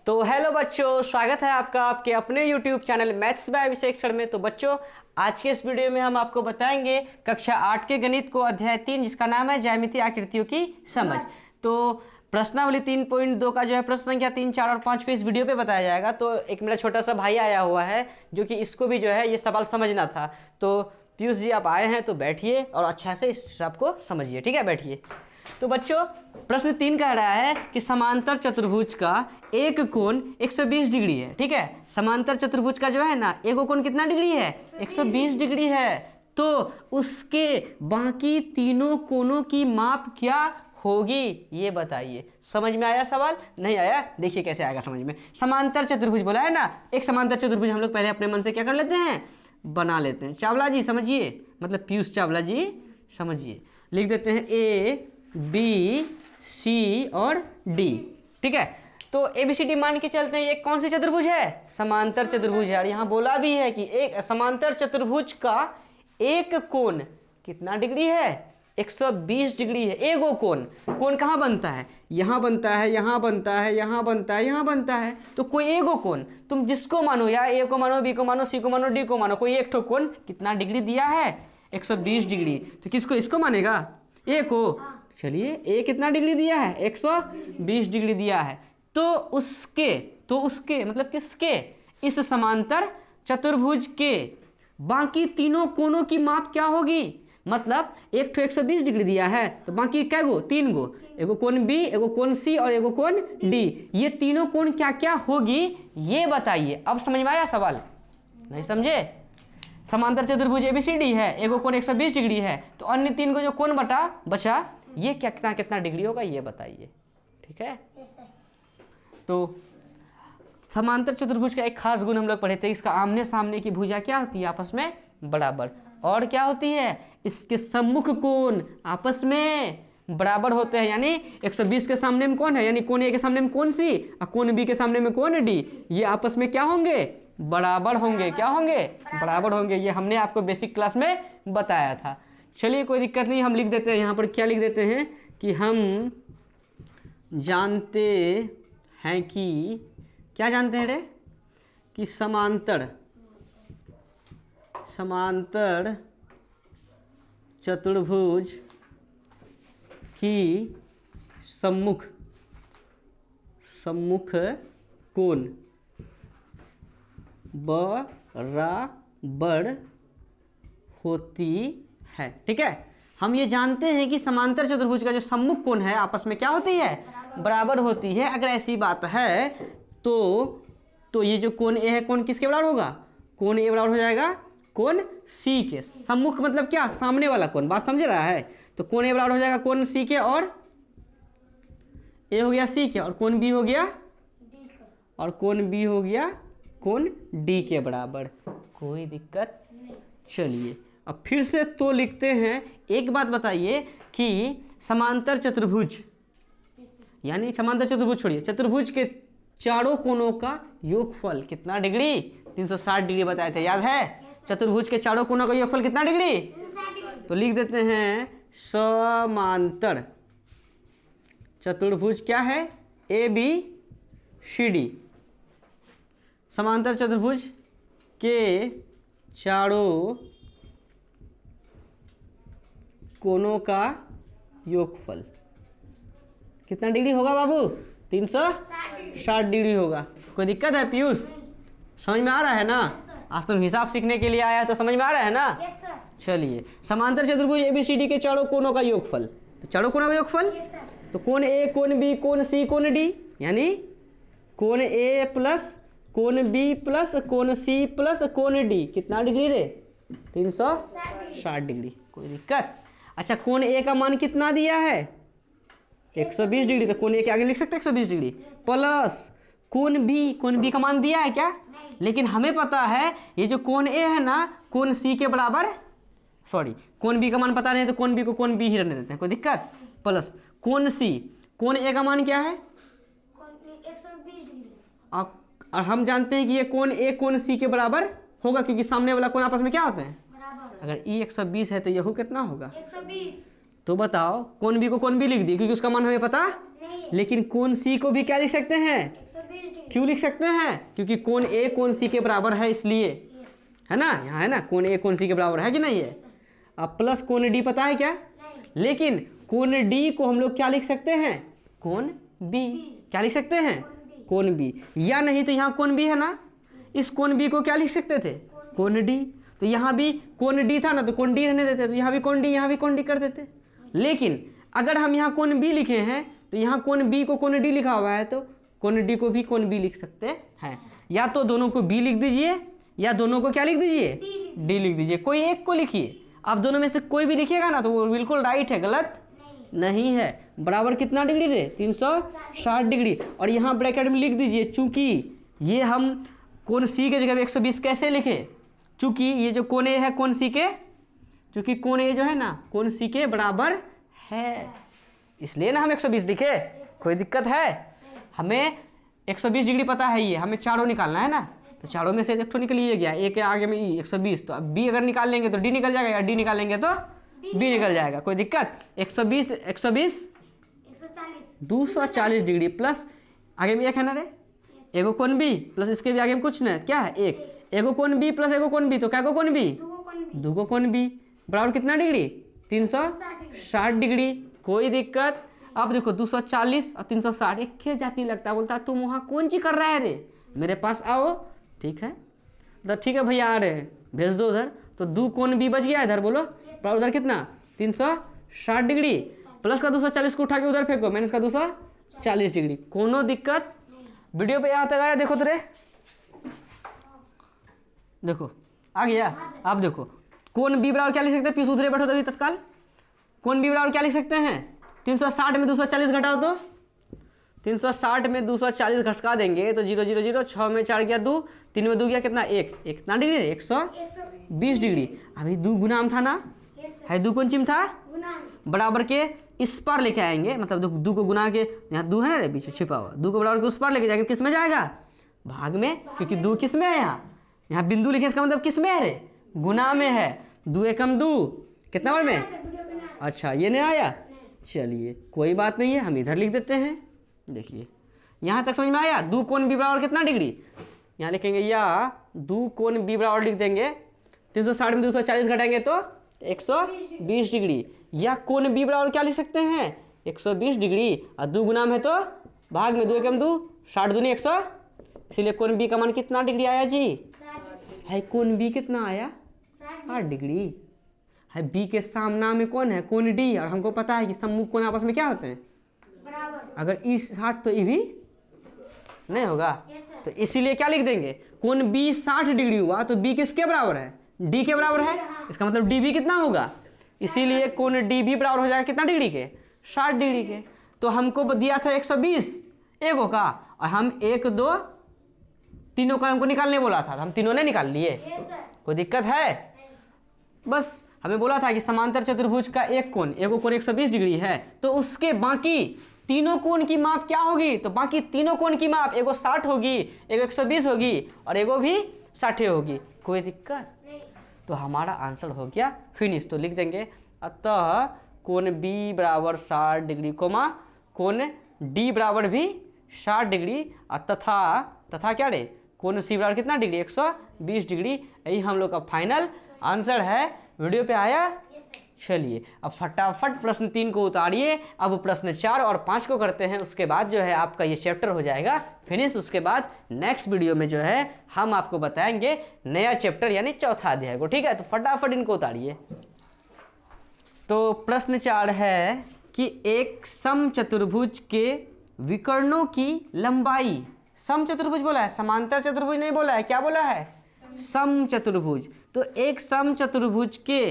तो हेलो बच्चों, स्वागत है आपका आपके अपने YouTube channel maths by Abhishek sir में। तो बच्चों, आज के इस वीडियो में हम आपको बताएंगे कक्षा 8 के गणित को अध्याय 3, जिसका नाम है ज्यामितीय आकृतियों की समझ। तो प्रश्नावली 3.2 का जो है प्रश्न संख्या 3, 4 और 5 को इस वीडियो पे बताया जाएगा। तो एक मेरा छोटा सा भाई आया हुआ है जो कि इसको भी जो है ये सवाल समझना था। तो पीयूष जी आप आए हैं तो बैठिए और अच्छा से इस हिसाब को समझिए। ठीक है, बैठिए। तो बच्चों, प्रश्न 3 कह रहा है कि समांतर चतुर्भुज का एक कोण 120 डिग्री है। ठीक है, समांतर चतुर्भुज का जो है ना एक कोण कितना डिग्री है? 120 डिग्री है। तो उसके बाकी तीनों कोणों की माप क्या होगी, ये बताइए। समझ में आया सवाल? नहीं आया? देखिए कैसे आएगा समझ में। समांतर चतुर्भुज बोला है ना, एक समांतर चतुर्भुज हम लोग पहले अपने मन से क्या कर लेते हैं, बना लेते हैं। चावला जी समझिए, मतलब पीयूष चावला जी समझिए। लिख देते हैं ए बी सी और डी। ठीक है, तो ए बी सी डी मान के चलते हैं। ये कौन सी चतुर्भुज है? समांतर चतुर्भुज है। और यहाँ बोला भी है कि एक समांतर चतुर्भुज का एक कोण कितना डिग्री है? 120 डिग्री है। एगो कोण, कोण कहाँ बनता है? यहाँ बनता है, यहाँ बनता है, यहाँ बनता है, यहाँ बनता है। तो कोई एगो कोण तुम जिसको मानो, या ए को मानो, बी को मानो, सी को मानो, डी को मानो, कोई एक ठो कोण कितना डिग्री दिया है? 120 डिग्री। तो किसको, इसको मानेगा? ए को। चलिए, ए कितना डिग्री दिया है? 120 डिग्री दिया है। तो उसके मतलब किसके? इस समांतर चतुर्भुज के बाकी तीनों कोणों की माप क्या होगी? मतलब एक ठो 120 डिग्री दिया है तो बाकी कै गो? 3 गो। एगो कोण बी, एगो कोण सी और एगो कोण डी। ये तीनों कोण क्या क्या होगी ये बताइए। अब समझ में आया सवाल? नहीं समझे? समांतर चतुर्भुज एबीसीडी है, एगो कोण 120 डिग्री है, तो अन्य 3 को जो कोण बचा ये कितना कितना डिग्री होगा ये बताइए। ठीक है, तो समांतर चतुर्भुज का एक खास गुण हम लोग पढ़े थे, इसका आमने सामने की भुजा क्या होती है? आपस में बराबर। और क्या होती है? इसके सम्मुख कोण आपस में बराबर होते हैं। यानी 120 के सामने में कौन है, यानी कोण ए के सामने में कोण सी और कोण बी के सामने में कोण डी, ये आपस में क्या होंगे? बराबर होंगे। क्या होंगे? बराबर होंगे। ये हमने आपको बेसिक क्लास में बताया था। चलिए, कोई दिक्कत नहीं, हम लिख देते हैं यहाँ पर। क्या लिख देते हैं कि हम जानते हैं कि, क्या जानते हैं रे? कि समांतर चतुर्भुज की सम्मुख कोण बराबर होती है। ठीक है, हम ये जानते हैं कि समांतर चतुर्भुज का जो सम्मुख कोण है आपस में क्या होती है? बराबर होती है। अगर ऐसी बात है तो ये जो कोण ए है, कोण किसके बराबर होगा? कोण ए बराबर हो जाएगा कोण सी के। सम्मुख मतलब क्या? सामने वाला कोण। बात समझ रहा है? तो कोण ए बराबर हो जाएगा कोण सी के, और ए हो गया सी के, और कोण बी हो गया कोण डी के बराबर। कोई दिक्कत? चलिए, अब फिर से तो लिखते हैं। एक बात बताइए कि समांतर चतुर्भुज, यानी समांतर चतुर्भुज छोड़िए, चतुर्भुज के चारों कोणों का योगफल कितना डिग्री? 360 डिग्री बताए थे, याद है? चतुर्भुज के चारों कोणों का योगफल कितना डिग्री? तो लिख देते हैं समांतर चतुर्भुज क्या है? A B C D. समांतर चतुर्भुज के चारों कोणों का योगफल कितना डिग्री होगा बाबू? 360 डिग्री होगा। कोई दिक्कत है पीयूष? समझ में आ रहा है ना? आज तुम हिसाब सीखने के लिए आया है तो समझ में आ रहा है ना? चलिए, समांतर चतुर्भुज एबीसीडी के चारों कोणों का योगफल। तो चारों कोणों का योगफल, तो कोण ए, कोण बी, कोण सी, कोण डी, यानी कोण ए प्लस कोण बी प्लस कोण सी प्लस कोण डी कितना डिग्री रे? 360 डिग्री। कोई दिक्कत? अच्छा, कोण ए का मान कितना दिया है? 120 डिग्री। तो कोण ए के आगे लिख सकते हैं 120 डिग्री प्लस कोण बी का मान दिया है क्या? लेकिन हमें पता है ये जो कोण ए है ना, कोण सी के बराबर, सॉरी कोण बी का मान पता नहीं तो कोण बी को कोण बी ही रहने देते हैं। कोई दिक्कत? प्लस कोण सी, कोण ए का मान क्या है? 120 डिग्री। और हम जानते हैं कि ये कोण ए कोण सी के बराबर होगा, क्योंकि सामने वाला कोण आपस में क्या होते हैं? बराबर। अगर ई 120 है तो यहू कितना होगा? 120। तो बताओ कोण बी को कोण बी लिख दी क्योंकि उसका मान हमें पता नहीं, लेकिन कोण सी को भी क्या लिख सकते हैं? डिग्री। क्यों लिख सकते हैं? क्योंकि कोण ए कोण सी के बराबर है, इसलिए, यस है ना, यहाँ है ना, कोण ए कोण सी के बराबर है कि नहीं है। अब प्लस कोण डी पता है क्या? नहीं। लेकिन कोण डी को हम लोग क्या लिख सकते हैं? कोण बी। क्या लिख सकते हैं? कोण बी। या नहीं तो यहाँ कोण बी है ना, इस कोण बी को क्या लिख सकते थे? कोण डी। तो यहाँ भी कोण डी था ना, तो कोण डी रहने देते, तो यहाँ भी कोण डी, यहाँ भी कोण डी कर देते। लेकिन अगर हम यहाँ कोण बी लिखे हैं तो यहाँ कोण बी को कोण डी लिखा हुआ है, तो कोण डी को भी कोण बी लिख सकते हैं। या तो दोनों को बी लिख दीजिए या दोनों को क्या लिख दीजिए? डी लिख दीजिए। कोई एक को लिखिए। आप दोनों में से कोई भी लिखिएगा ना तो वो बिल्कुल राइट है, गलत नहीं है। बराबर कितना डिग्री रे? 360 डिग्री। और यहाँ ब्रैकेट में लिख दीजिए, चूंकि ये हम कोण सी के जगह 120 कैसे लिखे? चूंकि ये जो कोण ए है कोण सी के, चूंकि कोण ए जो है ना कोण सी के बराबर है, इसलिए ना हम 120 लिखे। कोई दिक्कत है? हमें 120 डिग्री पता है, ये हमें चारों निकालना है ना, तो चारों में से एक ठो निकल ही गया, ए के आगे में ई 120, तो अब बी अगर निकाल लेंगे तो डी निकल जाएगा, या डी निकालेंगे तो बी निकल जाएगा। कोई दिक्कत? 120 240 डिग्री प्लस आगे में एक है ना रे, एगो कोण बी प्लस इसके भी आगे में कुछ ना, क्या है? एक। एगो कोण बी प्लस एगो कोण बी, तो क्या को कोण बी? दूगो कोण बी। बराबर कितना डिग्री? 360 डिग्री। कोई दिक्कत? अब देखो 240 और 360 एक ही जाति लगता है। बोलता है तुम वहाँ कौन चीज कर रहा है रे, मेरे पास आओ। ठीक है, तो ठीक है भैया आ रहे हैं, भेज दो उधर। तो दो कोण बी बच गया इधर, बोलो। बराबर उधर कितना? 360 डिग्री प्लस का 240 को उठा के उधर फेंको, माइनस का 240 डिग्री। कोनो दिक्कत? वीडियो पे यहाँ तक आया? देखो तो रे, देखो आ गया। अब देखो कोण बी बराबर क्या लिख सकते हैं? पीछे उधरे बैठो तभी तत्काल। कोण बी बराबर क्या लिख सकते हैं? 360 में 240 घटाओ तो 360 में 240 घटा देंगे तो 0 0 0, 6 में 4 गया 2, 3 में 2 गया कितना? 1। कितना डिग्री? 120 डिग्री। अभी 2 गुना में था ना, है 2 कौन चिम था? बराबर के इस पार लेके आएंगे, मतलब 2 को गुना के, यहाँ 2 है ना रे बीच छिपा हुआ, 2 को बराबर के उस पार लेके जाएंगे, किस में जाएगा? भाग में, क्योंकि 2 किस में है? यहाँ बिंदु लिखे, इसका मतलब किस में है रे? गुना में है। 2 एकम 2 कितना बार में? अच्छा ये नहीं आया, चलिए कोई बात नहीं है, हम इधर लिख देते हैं। देखिए यहाँ तक समझ में आया? 2 कोण बी बराबर कितना डिग्री? यहाँ लिखेंगे या 2 कोण बी बराबर लिख देंगे, 360 में 240 घटाएंगे तो 120 डिग्री। या कोण बी बराबर क्या लिख सकते हैं? 120 डिग्री। और 2 गुना में है तो भाग में, 2 एकम 2, 60 दूनी 100, इसीलिए कोण बी का मान कितना डिग्री आया जी? है कोण बी कितना आया? 60 डिग्री। है बी के सामना में कौन है? कोण डी। और हमको पता है कि सम्मुख कोण आपस में क्या होते हैं? बराबर। अगर ई 60 तो ई भी नहीं होगा, तो इसीलिए क्या लिख देंगे? कोण बी 60 डिग्री हुआ तो बी किसके बराबर है? डी के बराबर है। इसका मतलब डी बी कितना होगा? इसीलिए कोण डी बी बराबर हो जाएगा कितना डिग्री के? 60 डिग्री के। तो हमको दिया था 120 एगो का, और हम 1 2 तीनों का हमको निकालने बोला था, हम तीनों ने निकाल लिए। कोई दिक्कत है? बस हमें बोला था कि समांतर चतुर्भुज का एक कोण, एगो कोण 120 डिग्री है, तो उसके बाकी तीनों कोण की माप क्या होगी? तो बाकी तीनों कोण की माप एगो 60 होगी, एगो 120 होगी और एगो भी 60 होगी। कोई दिक्कत? तो हमारा आंसर हो गया फिनिश। तो लिख देंगे अतः कोण बी बराबर 60 डिग्री कोमा कोण डी बराबर भी 60 डिग्री, तथा क्या रे? कोण सी बराबर कितना डिग्री? 120 डिग्री। यही हम लोग का फाइनल आंसर है। वीडियो पे आया? चलिए अब फटाफट प्रश्न 3 को उतारिए। अब प्रश्न 4 और 5 को करते हैं, उसके बाद जो है आपका ये चैप्टर हो जाएगा फिनिश। उसके बाद नेक्स्ट वीडियो में जो है हम आपको बताएंगे नया चैप्टर यानी चौथा अध्याय को। ठीक है, तो फटाफट इनको उतारिए। तो प्रश्न 4 है कि एक समचतुर्भुज के विकर्णों की लंबाई, समचतुर्भुज बोला है, समांतर चतुर्भुज नहीं बोला है, क्या बोला है? समचतुर्भुज। तो एक समचतुर्भुज के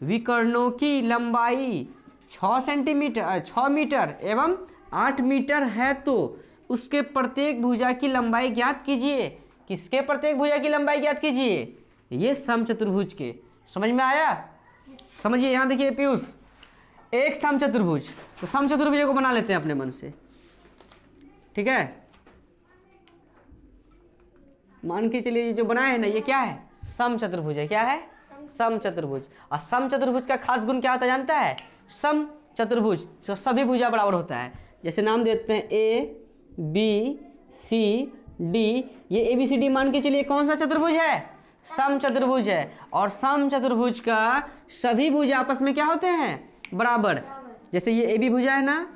विकर्णों की लंबाई 6 मीटर एवं 8 मीटर है, तो उसके प्रत्येक भुजा की लंबाई ज्ञात कीजिए। किसके प्रत्येक भुजा की लंबाई ज्ञात कीजिए? ये समचतुर्भुज के। समझ में आया? समझिए, यहाँ देखिए पीयूष, एक समचतुर्भुज, तो समचतुर्भुज को बना लेते हैं अपने मन से। ठीक है, मान के चलिए जो बनाए है ना, ये क्या है? समचतुर्भुज है। क्या है? समचतुर्भुज। और समचतुर्भुज का खास गुण क्या होता है जानता है? समचतुर्भुज तो सभी भुजा बराबर होता है। जैसे नाम देते हैं ए बी सी डी, ये ए बी सी डी मान के चलिए कौन सा चतुर्भुज है? सम चतुर्भुज है। और सम चतुर्भुज का सभी भुजा आपस में क्या होते हैं? बराबर। जैसे ये ए बी भुजा है ना,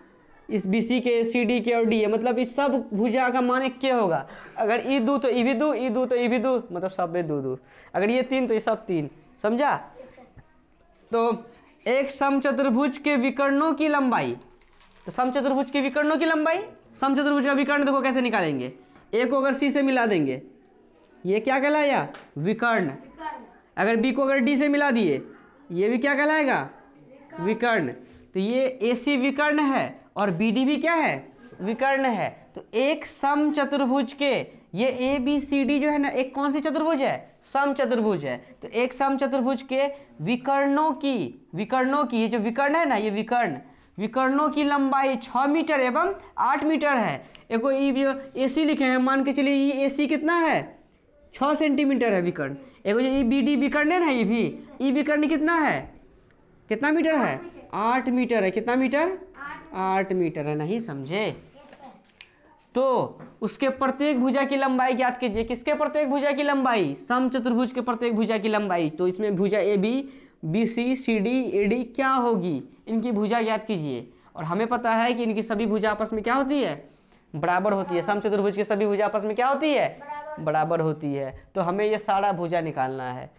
इस बी सी के, सी डी के और डी है, मतलब इस सब भुजा का मान एक के होगा। अगर ई दू तो ई भी दू, ई दू तो ई भी दू, मतलब सब में दू दू। अगर ये तीन तो ये सब तीन, समझा? तो एक समचतुर्भुज के विकर्णों की लंबाई, तो समचतुर्भुज के विकर्णों की लंबाई, समचतुर्भुज का विकर्ण देखो कैसे निकालेंगे। ए को अगर सी से मिला देंगे, ये क्या कहलाया? विकर्ण। अगर बी को अगर डी से मिला दिए, ये भी क्या कहलाएगा? विकर्ण। तो ये ए सी विकर्ण है और बी डी भी क्या है? विकर्ण है। तो एक समचतुर्भुज के, ये ए बी सी डी जो है ना, एक कौन सी चतुर्भुज है? समचतुर्भुज है। तो एक समचतुर्भुज के विकर्णों की ये जो विकर्ण है ना, ये विकर्णों की लंबाई 6 मीटर एवं 8 मीटर है। एक ए सी लिखे हैं, मान के चलिए ये ए सी कितना है? 6 सेंटीमीटर है विकर्ण। एक ये बी डी विकर्ण है ना, ये भी ई विकर्ण कितना है? कितना मीटर है? 8 मीटर है। कितना मीटर? 8 मीटर है। नहीं समझे? तो उसके प्रत्येक भुजा की लंबाई ज्ञात कीजिए। किसके प्रत्येक भुजा की लंबाई? समचतुर्भुज के प्रत्येक भुजा की लंबाई। तो इसमें भुजा A B, B C, C D, A D क्या होगी? इनकी भुजा ज्ञात कीजिए। और हमें पता है कि इनकी सभी भुजा आपस में क्या होती है? बराबर होती है। समचतुर्भुज की सभी भुजा आपस में क्या होती है? बराबर होती है। तो हमें ये सारा भुजा निकालना है।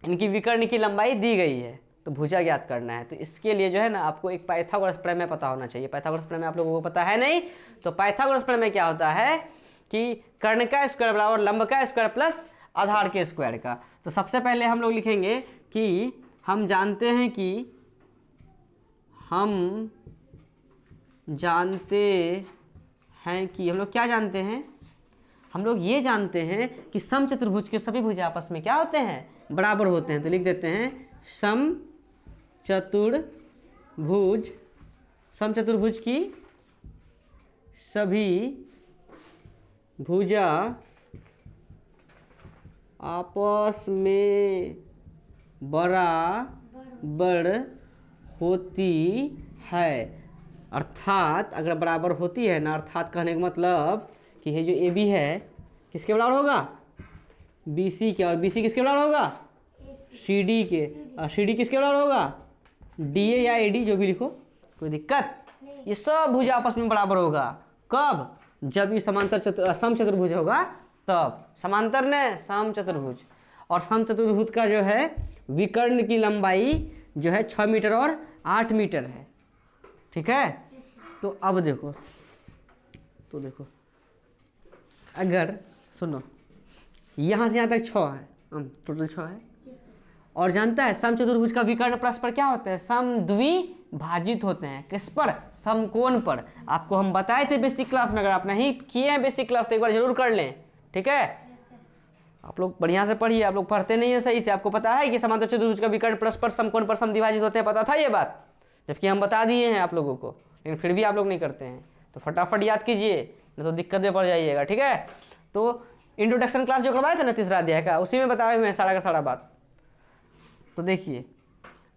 इनकी विकर्ण की लंबाई दी गई है, तो भुजा ज्ञात करना है। तो इसके लिए जो है ना, आपको एक पाइथागोरस प्रमेय पता होना चाहिए। पाइथागोरस प्रमेय आप लोगों को पता है नहीं? तो पाइथागोरस प्रमेय क्या होता है कि कर्ण का स्क्वायर बराबर लंब का स्क्वायर प्लस आधार के स्क्वायर का। तो सबसे पहले हम लोग लिखेंगे कि हम जानते हैं कि हम लोग क्या जानते हैं? हम लोग ये जानते हैं कि समचतुर्भुज के सभी भुजा आपस में क्या होते हैं? बराबर होते हैं। तो लिख देते हैं समचतुर्भुज की सभी भुजा आपस में बराबर होती है। अर्थात अगर बराबर होती है ना, अर्थात कहने का मतलब कि ये जो ए बी है किसके बराबर होगा? बी सी के। और बी सी किसके बराबर होगा? सी डी के। और सी डी किसके बराबर होगा? डी ए या ए डी, जो भी लिखो, कोई दिक्कत। ये सब भुजा आपस में बराबर होगा। कब? जब ये समांतर समचतुर्भुज होगा तब। समांतर ने समचतुर्भुज। और समचतुर्भुज का जो है विकर्ण की लंबाई जो है 6 मीटर और 8 मीटर है। ठीक है? तो अब देखो, अगर सुनो, यहाँ से यहाँ तक 6 है, टोटल 6 है। और जानता है समचतुर्भुज का विकर्ण परस्पर क्या होते हैं? समद्विभाजित होते हैं। किस पर? समकोण पर। आपको हम बताए थे बेसिक क्लास में। अगर आप नहीं किए हैं बेसिक क्लास तो एक बार जरूर कर लें। ठीक है? आप लोग बढ़िया से पढ़िए। आप लोग पढ़ते नहीं है सही से। आपको पता है कि समांतर चतुर्भुज का विकर्ण परस्पर समकोण पर समद्विभाजित होते हैं? पता था ये बात? जबकि हम बता दिए हैं आप लोगों को, लेकिन फिर भी आप लोग नहीं करते हैं। तो फटाफट याद कीजिए, नहीं तो दिक्कत में पड़ जाइएगा। ठीक है? तो इंट्रोडक्शन क्लास जो करवाए थे ना 3रा अध्याय का, उसी में बताए हुए हैं सारा का सारा बात। तो देखिए,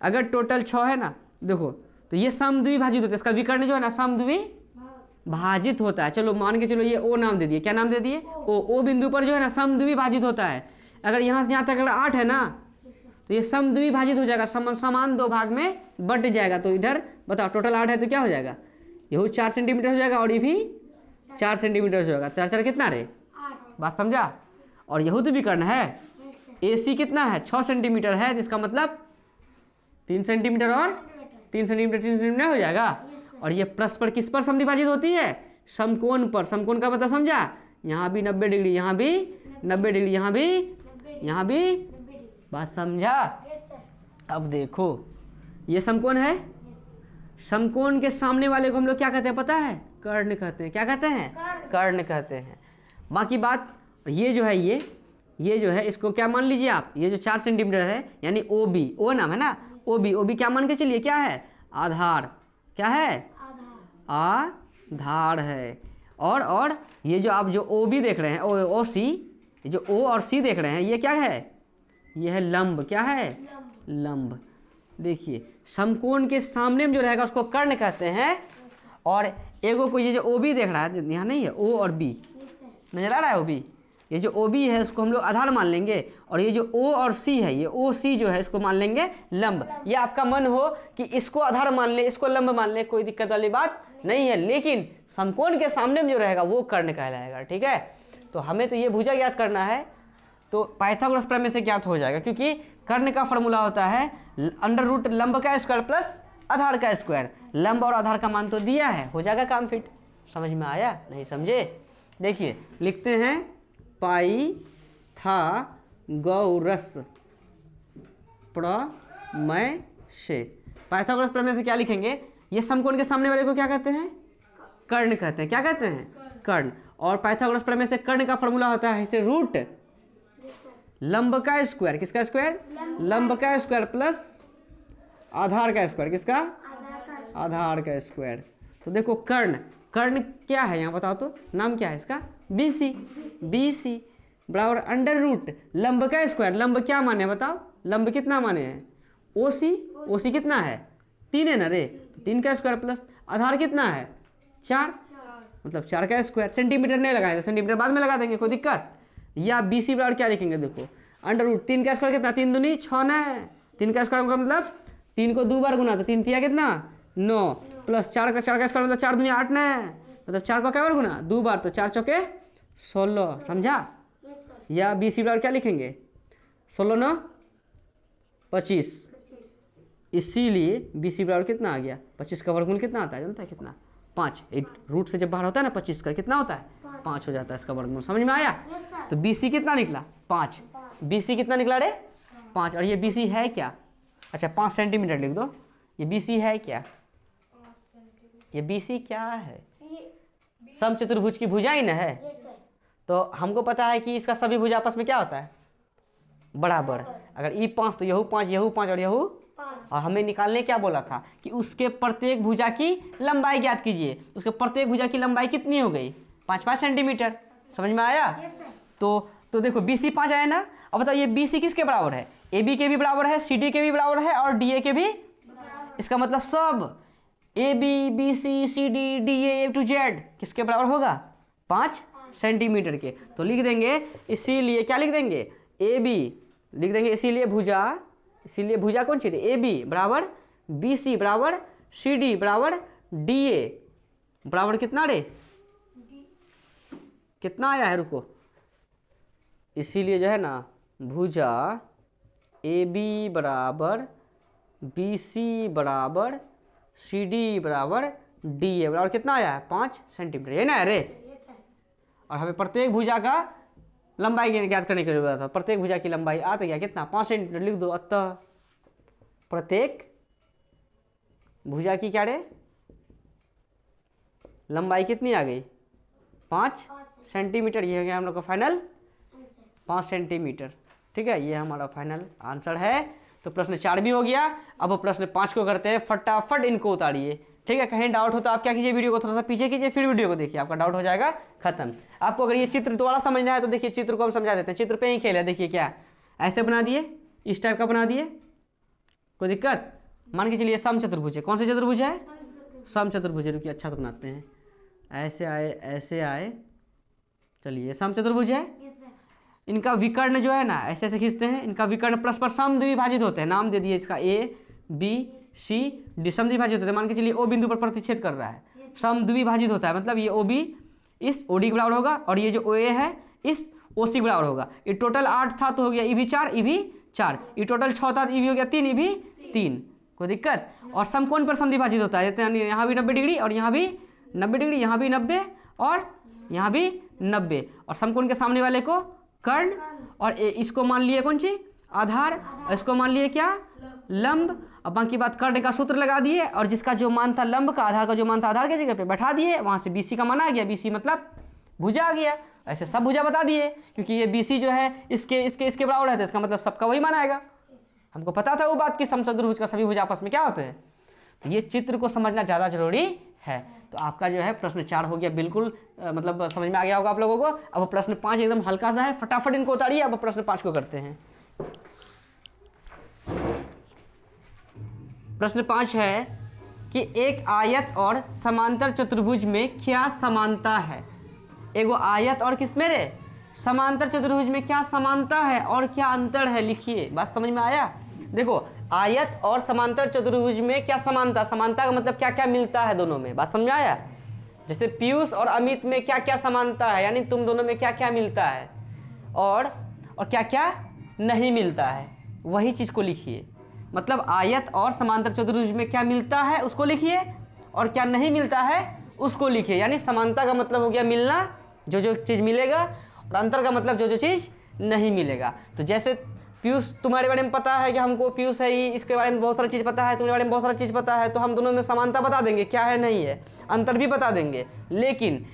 अगर टोटल 6 है ना, देखो, तो ये समद्विभाजित होता है। इसका विकर्ण जो है ना समद्विभाजित होता है। चलो मान के चलो ये ओ नाम दे दिए। क्या नाम दे दिए? ओ बिंदु पर जो है ना समद्विभाजित होता है। अगर यहाँ से यहाँ तक अगर 8 है ना, तो ये समद्विभाजित हो जाएगा, समान 2 भाग में बट जाएगा। तो इधर बताओ, टोटल 8 है तो क्या हो जाएगा? ये 4 सेंटीमीटर हो जाएगा और ये भी 4 सेंटीमीटर हो जाएगा। 4 कितना रे? 8। बात समझा? और यहू तो विकर्ण है। ए सी कितना है? 6 सेंटीमीटर है। जिसका मतलब 3 सेंटीमीटर और 3 सेंटीमीटर हो जाएगा। और ये परस्पर किस पर समद्विभाजित होती है? समकोण पर। समकोण का मतलब समझा? यहाँ भी 90 डिग्री, यहाँ भी 90 डिग्री, यहाँ भी बात समझा? अब देखो, ये समकोण है। समकोण के सामने वाले को हम लोग क्या कहते हैं पता है? कर्ण कहते हैं। क्या कहते हैं? कर्ण कहते हैं। बाकी बात ये जो है, ये जो है, इसको क्या मान लीजिए आप? ये जो 4 सेंटीमीटर है यानी ओ बी, ओ नाम है ना, ओ बी क्या मान के चलिए? क्या है? आधार। क्या है? आधार है। और ये जो आप जो ओ बी देख रहे हैं, ओ सी, जो ओ और सी देख रहे हैं, ये क्या है? ये है लंब। क्या है? देखिए, समकोण के सामने में जो रहेगा उसको कर्ण कहते हैं। और एगो को ये जो ओ बी देख रहा है यहाँ नहीं है, ओ और बी यस सर। नजर आ रहा है, ओ बी, ये जो ओ बी है उसको हम लोग आधार मान लेंगे, और ये जो ओ और सी है, ये ओ सी जो है इसको मान लेंगे लंब। ये आपका मन हो कि इसको आधार मान ले, इसको लंब मान ले, कोई दिक्कत वाली बात नहीं है, लेकिन समकोण के सामने में जो रहेगा वो कर्ण कहलाएगा। ठीक है, तो हमें तो ये भुजा ज्ञात करना है, तो पाइथागोरस प्रमेय से ज्ञात हो जाएगा, क्योंकि कर्ण का फॉर्मूला होता है अंडर रूट लंब का स्क्वायर प्लस आधार का स्क्वायर। लंब और आधार का मान तो दिया है, हो जाएगा काम फिट। समझ में आया? नहीं समझे? देखिए लिखते हैं पाइथागोरस प्रमेय से। पाइथागोरस प्रमेय से क्या लिखेंगे? ये समकोण के सामने वाले को क्या कहते हैं? कर्ण कहते हैं। क्या कहते हैं? कर्ण। और पाइथागोरस प्रमेय से कर्ण का फॉर्मूला होता है इसे रूट यस सर। लंब का स्क्वायर, किसका स्क्वायर? लंब का स्क्वायर प्लस आधार का स्क्वायर, किसका? आधार का स्क्वायर। तो देखो कर्ण, कर्ण क्या है यहाँ बताओ तो, नाम क्या है इसका? BC। BC बराबर अंडर रूट लंब का स्क्वायर, लंब क्या माने बताओ? लंब कितना माने हैं? OC। OC कितना है? 3 है ना रे, तो 3 का स्क्वायर प्लस आधार कितना है? 4, मतलब 4 का स्क्वायर। सेंटीमीटर नहीं लगाए तो सेंटीमीटर बाद में लगा देंगे, कोई दिक्कत? या BC बराबर क्या लिखेंगे? देखो अंडर रूट 3 का स्क्वायर कितना? 3 दूनी 6 ना, 3 का स्क्वायर का मतलब 3 को 2 बार गुना, तो 3 तिया कितना? 9 प्लस 4 का स्क्वायर मतलब 4 दूनी 8 ना, मतलब 4 को क्या बार गुना? 2 बार, तो 4 चौके 16। समझा? Yes sir. या BC बराबर क्या लिखेंगे? 16 9 25। इसीलिए BC बराबर कितना आ गया? 25 का वर्गमूल कितना आता है जानता है? कितना? 5। रूट से जब बाहर होता है ना 25 का, कितना होता है? 5 हो जाता है इसका वर्गमूल। समझ में आया? Yes sir. तो BC कितना निकला? 5। BC कितना निकला रे? 5। और ये BC है क्या? अच्छा 5 सेंटीमीटर लिख दो। ये BC है क्या? ये BC क्या है? समचतुर्भुज की भुजा ही ना है। Yes sir. तो हमको पता है कि इसका सभी भुजा आपस में क्या होता है? बराबर। अगर ई 5 तो यहू 5, यहू 5 और यहू, 5। और हमें निकालने क्या बोला था कि उसके प्रत्येक भुजा की लंबाई ज्ञात कीजिए। उसके प्रत्येक भुजा की लंबाई कितनी हो गई? 5-5 सेंटीमीटर। समझ में आया? Yes sir. तो देखो BC 5 आया ना। अब बताओ ये BC किसके बराबर है? AB के भी बराबर है, CD के भी बराबर है, और DA के भी। इसका मतलब सब AB BC CD DA A to Z किसके बराबर होगा? 5 सेंटीमीटर के। तो लिख देंगे, इसीलिए क्या लिख देंगे? AB लिख देंगे, इसीलिए भुजा कौन सी? AB बराबर BC बराबर CD बराबर DA बराबर कितना रे? कितना आया है? रुको, इसीलिए जो है ना भुजा AB बराबर BC बराबर CD बराबर DA बराबर कितना आया है? 5 सेंटीमीटर। ये ना रे? Yes sir. और हमें प्रत्येक भुजा का लंबाई ज्ञात करने के लिए बोला था। प्रत्येक भुजा की लंबाई आ तो गया कितना? 5 सेंटीमीटर लिख दो। अतः प्रत्येक भुजा की क्या रे? लंबाई कितनी आ गई? 5 सेंटीमीटर। ये हो गया हम लोग का फाइनल 5 सेंटीमीटर। ठीक है, ये हमारा फाइनल आंसर है। तो प्रश्न 4 भी हो गया। अब प्रश्न 5 को करते हैं, फटाफट इनको उतारिए। ठीक है, कहीं डाउट हो तो आप क्या कीजिए, वीडियो को थोड़ा सा पीछे कीजिए, फिर वीडियो को देखिए, आपका डाउट हो जाएगा खत्म। आपको अगर ये चित्र दोबारा समझना है तो देखिए, चित्र को हम समझा देते हैं। चित्र पे ही खेल है। देखिए क्या ऐसे बना दिए, इस टाइप का बना दिए, कोई दिक्कत? मान के चलिए समचतुर्भुज है। कौन सा चतुर्भुज है? समचतुर्भुज है। रुकिए अच्छा तो बनाते हैं। ऐसे आए, ऐसे आए, चलिए समचतुर्भुज है। Yes sir. इनका विकर्ण जो है ना ऐसे ऐसे खींचते हैं, इनका विकर्ण परस्पर समद्विभाजित होते हैं। नाम दे दिए इसका A B C D, समद्विभाजित होते हैं। मान के चलिए O बिंदु पर प्रतिच्छेद कर रहा है, समद्विभाजित होता है, मतलब ये OB इस OD के बराबर होगा, और ये जो OA है इस OC के बराबर होगा। ये टोटल 8 था तो हो गया EB 4, EB 4। ये टोटल 6 था तो EB हो गया 3, EB 3। कोई दिक्कत? और समकोण पर समद्विभाजित होता है, जैसे यहाँ भी 90 डिग्री और यहाँ भी 90 डिग्री, यहाँ भी 90 और यहाँ भी 90। और समकोण के सामने वाले को कर्ण, और इसको मान लिए कौन सी? आधार, और इसको मान लिए क्या? लंब। अब बाकी बात कर्ण का सूत्र लगा दिए, और जिसका जो मान था लंब का, आधार का जो मान था आधार के जगह पे बैठा दिए, वहां से BC का मान आ गया। BC मतलब भुजा आ गया। ऐसे सब भुजा बता दिए, क्योंकि ये BC जो है इसके बराबर है, तो इसका मतलब सबका वही मान आएगा। हमको पता था वो बात कि समचतुर्भुज का सभी भुजा आपस में क्या होते हैं। तो ये चित्र को समझना ज़्यादा जरूरी है। तो आपका जो है प्रश्न 4 हो गया, बिल्कुल मतलब समझ में आ गया होगा आप लोगों को। अब प्रश्न 5 एकदम हल्का सा है, फटाफट इनको उतारिए। अब प्रश्न 5 को करते हैं। प्रश्न 5 है, कि एक आयत और समांतर चतुर्भुज में क्या समानता है। एगो आयत और किसमें रे, समांतर चतुर्भुज में क्या समानता है और क्या अंतर है, लिखिए। बात समझ में आया। देखो आयत और समांतर चतुर्भुज में क्या समानता, समानता का मतलब क्या क्या मिलता है दोनों में। बात समझ में आया। जैसे पीयूष और अमित में क्या क्या समानता है, यानी तुम दोनों में क्या क्या मिलता है और क्या क्या नहीं मिलता है, वही चीज को लिखिए। मतलब आयत और समांतर चतुर्भुज में क्या मिलता है उसको लिखिए और क्या नहीं मिलता है उसको लिखिए। यानी समानता का मतलब हो गया मिलना, जो जो चीज मिलेगा, और अंतर का मतलब जो जो चीज नहीं मिलेगा। तो जैसे पीयूष तुम्हारे बारे में पता है कि हमको पीयूष है ही, इसके बारे में बहुत सारी चीज़ पता है, तुम्हारे बारे में बहुत सारी चीज़ पता है, तो हम दोनों में समानता बता देंगे क्या है नहीं है, अंतर भी बता देंगे। लेकिन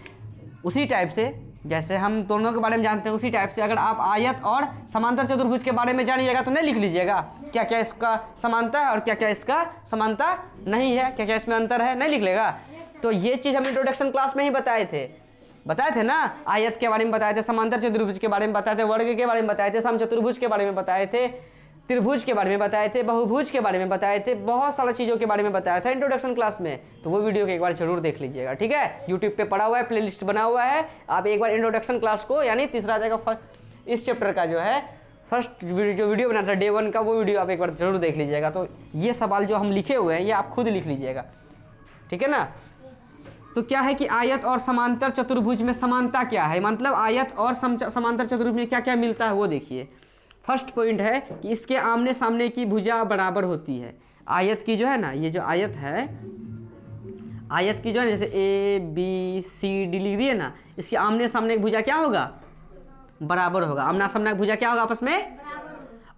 उसी टाइप से जैसे हम दोनों के बारे में जानते हैं, उसी टाइप से अगर आप आयत और समांतर चतुर्भुज के बारे में जानिएगा तो नहीं लिख लीजिएगा क्या क्या इसका समानता है और क्या क्या इसका समानता नहीं है, क्या क्या इसमें अंतर है, नहीं लिख लेगा। तो ये चीज़ हम इंट्रोडक्शन क्लास में ही बताए थे ना। आयत के बारे में बताए थे, समांतर चतुर्भुज के बारे में बताए थे, वर्ग के बारे में बताए थे, समचतुर्भुज के बारे में बताए थे, त्रिभुज के बारे में बताए थे, बहुभुज के बारे में बताए थे, बहुत सारी चीज़ों के बारे में बताया था इंट्रोडक्शन क्लास में। तो वो वीडियो एक बार जरूर देख लीजिएगा, ठीक है। यूट्यूब पे पड़ा हुआ है, प्लेलिस्ट बना हुआ है, आप एक बार इंट्रोडक्शन क्लास को, यानी तीसरा जगह इस चैप्टर का जो है फर्स्ट जो वीडियो बना था डे 1 का, वो वीडियो आप एक बार जरूर देख लीजिएगा। तो ये सवाल जो हम लिखे हुए हैं ये आप खुद लिख लीजिएगा, ठीक है ना। तो क्या है कि आयत और समांतर चतुर्भुज में समानता क्या है, मतलब आयत और समांतर चतुर्भुज में क्या क्या मिलता है वो देखिए। फर्स्ट पॉइंट है कि इसके आमने सामने की भुजा बराबर होती है। आयत की जो है ना, ये जो आयत है, आयत की जो है जैसे ए बी सी डी लिख दिए ना, इसके आमने सामने की भुजा क्या होगा, बराबर होगा। आमना सामना की भुजा क्या होगा आपस में,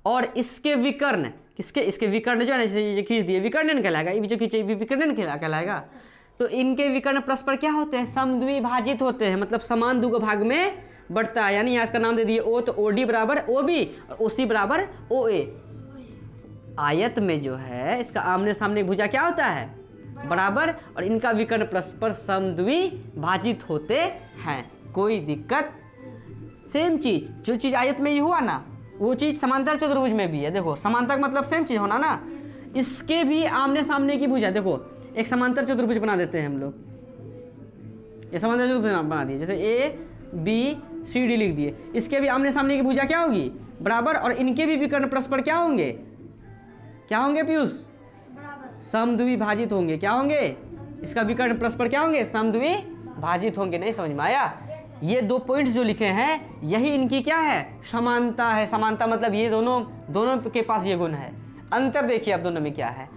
और इसके विकर्ण, किसके, इसके विकर्ण जो है ना, जैसे खींच दिए विकर्ण कहलाएगा, ये जो खींचे विकर्ण कहलाएगा। तो इनके विकर्ण परस्पर क्या होते हैं, समद्विभाजित होते हैं, मतलब समान दो भाग में बढ़ता है। यानी यहाँ इसका नाम दे दिए ओ, तो ओ डी बराबर ओ बी और ओ सी बराबर ओ ए। आयत में जो है इसका आमने सामने भुजा क्या होता है, बराबर, और इनका विकर्ण परस्पर समद्विभाजित होते हैं, कोई दिक्कत। सेम चीज, जो चीज आयत में ही हुआ ना वो चीज समांतर चतुर्भुज में भी है। देखो समांतर मतलब सेम चीज होना ना, इसके भी आमने सामने की भुजा, देखो एक समांतर चतुर्भुज बना देते हैं हम लोग, ये समांतर चतुर्भुज बना दिए, जैसे ए बी सी डी लिख दिए, इसके भी आमने सामने की भुजा क्या होगी, बराबर, और इनके भी विकर्ण परस्पर क्या होंगे, क्या होंगे पीयूष, समद्विभाजित होंगे। क्या होंगे, इसका विकर्ण परस्पर क्या होंगे, समद्विभाजित होंगे। नहीं समझ में आया। ये दो पॉइंट्स जो लिखे हैं यही इनकी क्या है, समानता है। समानता मतलब ये दोनों के पास ये गुण है। अंतर देखिए अब दोनों में क्या है,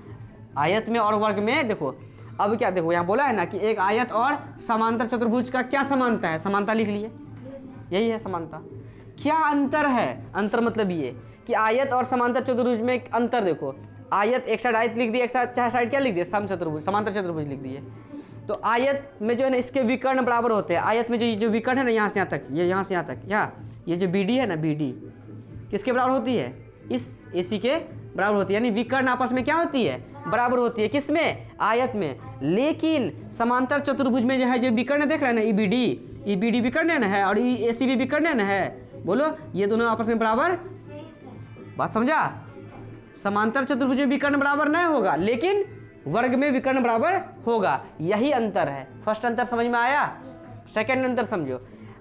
आयत में और वर्ग में। देखो अब क्या, देखो यहाँ बोला है ना कि एक आयत और समांतर चतुर्भुज का क्या समानता है, समानता लिख लिए, यही है समानता। क्या अंतर है, अंतर मतलब ये कि आयत और समांतर चतुर्भुज में अंतर देखो, आयत एक साइड आयत लिख दिए, एक साइड क्या लिख दिए, समचतुर्भुज, समांतर चतुर्भुज लिख दिए। तो आयत में जो है ना इसके विकर्ण बराबर होते हैं। आयत में जो विकर्ण है ना, यहाँ से यहाँ तक, ये यहाँ से यहाँ तक, यहाँ ये जो बी डी है ना, बी डी किसके बराबर होती है, इस ए सी के बराबर होती है। यानी विकर्ण आपस में क्या होती है, बराबर होती है। किसमें, आयत में। लेकिन समांतर चतुर्भुज में जो है, जो विकर्ण देख रहे हैं ना, ई बी डी विकर्ण है और ई ए सी भी विकर्ण है। बोलो ये दोनों आपस में बराबर, बात समझा। समांतर चतुर्भुज में विकर्ण बराबर नहीं होगा, लेकिन वर्ग में विकर्ण बराबर होगा, यही अंतर है। फर्स्ट अंतर समझ में आया। सेकंड अंतर समझो,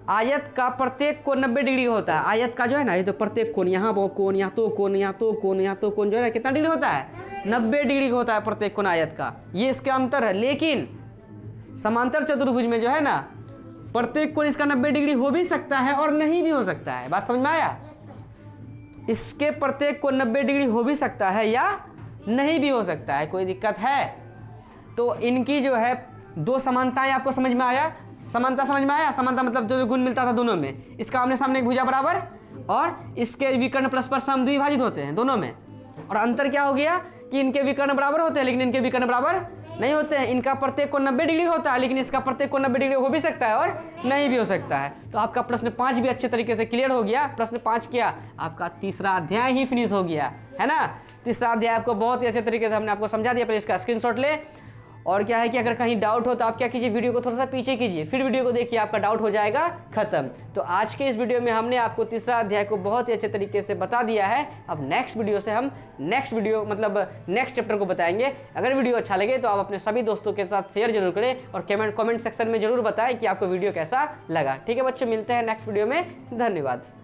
आयत का प्रत्येक कोण 90 डिग्री होता है। आयत का जो है ना, ये तो प्रत्येक कोण, यहाँ वो कोण, यहाँ तो कोण, यहाँ तो कोण, यहाँ तो कोण जो है ना, कितना डिग्री होता है, 90 डिग्री होता है प्रत्येक कोण आयत का। ये इसके अंतर है। लेकिन समांतर चतुर्भुज में जो है ना, प्रत्येक कोण इसका 90 डिग्री हो भी सकता है और नहीं भी हो सकता है। बात समझ में आया। इसके प्रत्येक कोण 90 डिग्री हो भी सकता है या नहीं भी हो सकता है, कोई दिक्कत है। तो इनकी जो है दो समानताएं आपको समझ में आया। समानता समझ में आया। समानता मतलब जो गुण मिलता था दोनों में, इसका आमने सामने भुजा बराबर और इसके विकर्ण परस्पर समद्विभाजित होते हैं दोनों में। और अंतर क्या हो गया कि इनके विकर्ण बराबर होते हैं लेकिन इनके विकर्ण बराबर नहीं होते हैं। इनका प्रत्येक कोण 90 डिग्री होता है, लेकिन इसका प्रत्येक कोण 90 डिग्री हो भी सकता है और नहीं भी हो सकता है। तो आपका प्रश्न 5 भी अच्छे तरीके से क्लियर हो गया। प्रश्न 5 क्या, आपका तीसरा अध्याय ही फिनिश हो गया है ना। तीसरा अध्याय आपको बहुत ही अच्छे तरीके से हमने आपको समझा दिया। पहले इसका स्क्रीनशॉट ले और क्या है कि अगर कहीं डाउट हो तो आप क्या कीजिए, वीडियो को थोड़ा सा पीछे कीजिए, फिर वीडियो को देखिए, आपका डाउट हो जाएगा खत्म। तो आज के इस वीडियो में हमने आपको तीसरा अध्याय को बहुत ही अच्छे तरीके से बता दिया है। अब नेक्स्ट वीडियो से हम नेक्स्ट चैप्टर को बताएंगे। अगर वीडियो अच्छा लगे तो आप अपने सभी दोस्तों के साथ शेयर जरूर करें और कमेंट सेक्शन में जरूर बताएं कि आपको वीडियो कैसा लगा। ठीक है बच्चों, मिलते हैं नेक्स्ट वीडियो में। धन्यवाद।